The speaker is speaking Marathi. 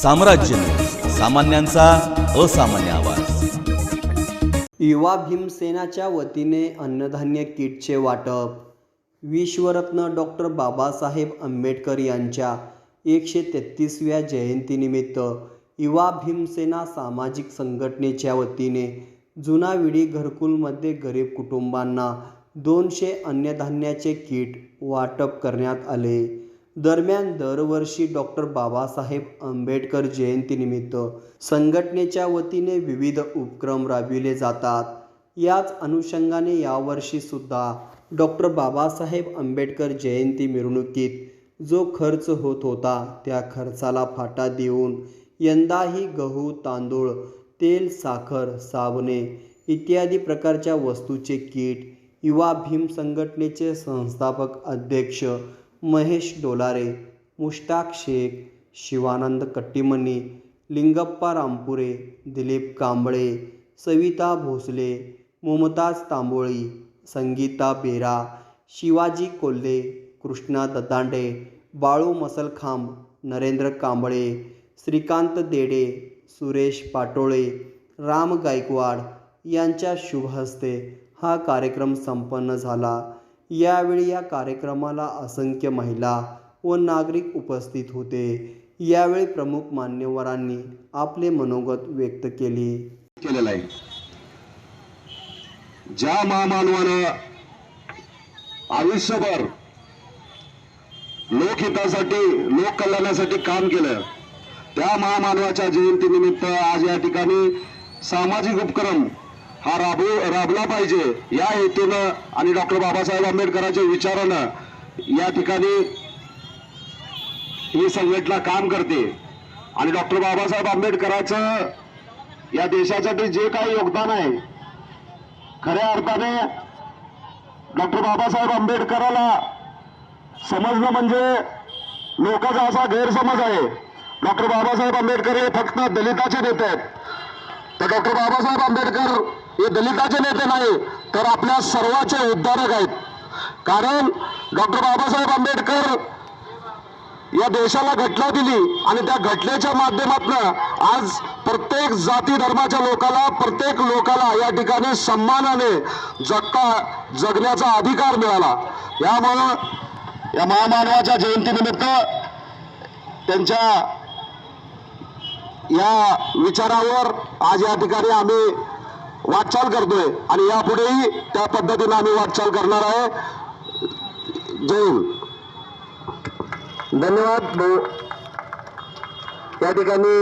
साम्राज्य न्यूज, सामान्यांचा असामान्य आवाज। युवा भीमसेनाच्या वतीने अन्नधान्य किटचे वाटप। विश्वरत्न डॉक्टर बाबासाहेब आंबेडकर यांच्या 133व्या जयंतीनिमित्त युवा भीमसेना सामाजिक संघटनेच्या वतीने जुनाविडी घरकुलमध्ये गरीब कुटुंबांना 200 अन्नधान्याचे किट वाटप करण्यात आले। दरम्यान दरवर्षी डॉक्टर बाबासाहेब आंबेडकर जयंतीनिमित्त संघटनेच्या वतीने विविध उपक्रम राबविले जातात। याच अनुषंगाने यावर्षी सुद्धा डॉक्टर बाबासाहेब आंबेडकर जयंती मिरवणुकीत जो खर्च होत होता त्या खर्चाला फाटा देऊन यंदाही गहू, तांदूळ, तेल, साखर, साबणे इत्यादी प्रकारच्या वस्तूचे किट युवा भीम संघटनेचे संस्थापक अध्यक्ष महेश डोलारे, मुश्ताक शेख, शिवानंद कट्टीमनी, लिंगप्पा रामपुरे, दिलीप कांबळे, सविता भोसले, मुमताज तांबोळी, संगीता बेरा, शिवाजी कोल्हे, कृष्णा ददांडे, बाळू मसलखांब, नरेंद्र कांबळे, श्रीकांत देडे, सुरेश पाटोळे, राम गायकवाड यांच्या शुभहस्ते हा कार्यक्रम संपन्न झाला। यावेळी या कार्यक्रमाला असंख्य महिला व नागरिक उपस्थित होते। यावेळी प्रमुख मान्यवरांनी आपले मनोगत व्यक्त केलेलं आहे। ज्या महामानवानं आयुष्यभर लोकहितासाठी, लोक कल्याणासाठी काम केलं, त्या महामानवाच्या जयंतीनिमित्त आज या ठिकाणी सामाजिक उपक्रम हा राबला पाहिजे या हेतूनं आणि डॉक्टर बाबासाहेब आंबेडकरांच्या विचारानं या ठिकाणी ही संघटना काम करते। आणि डॉक्टर बाबासाहेब आंबेडकरांचं या देशासाठी जे काही योगदान आहे, खऱ्या अर्थाने डॉक्टर बाबासाहेब आंबेडकराला समजणं म्हणजे लोकांचा असा गैरसमज आहे, डॉक्टर बाबासाहेब आंबेडकर हे फक्त दलिताचे नेते आहेत। तर डॉक्टर बाबासाहेब आंबेडकर हे दलिताचे नेते नाही, तर आपल्या सर्वांचे उद्धारक आहेत। कारण डॉक्टर बाबासाहेब आंबेडकर या देशाला घटना दिली आणि त्या घटनेच्या माध्यमातून आज प्रत्येक जाती धर्माच्या लोकाला, प्रत्येक लोकाला या ठिकाणी सन्मानाने जगण्याचा अधिकार मिळाला। यामुळे या महामानवाच्या जयंतीनिमित्त त्यांच्या या विचारावर आज या ठिकाणी आम्ही वाटचाल करतोय आणि यापुढेही त्या पद्धतीने आम्ही वाटचाल करणार आहे। जय हिंद। धन्यवाद। या ठिकाणी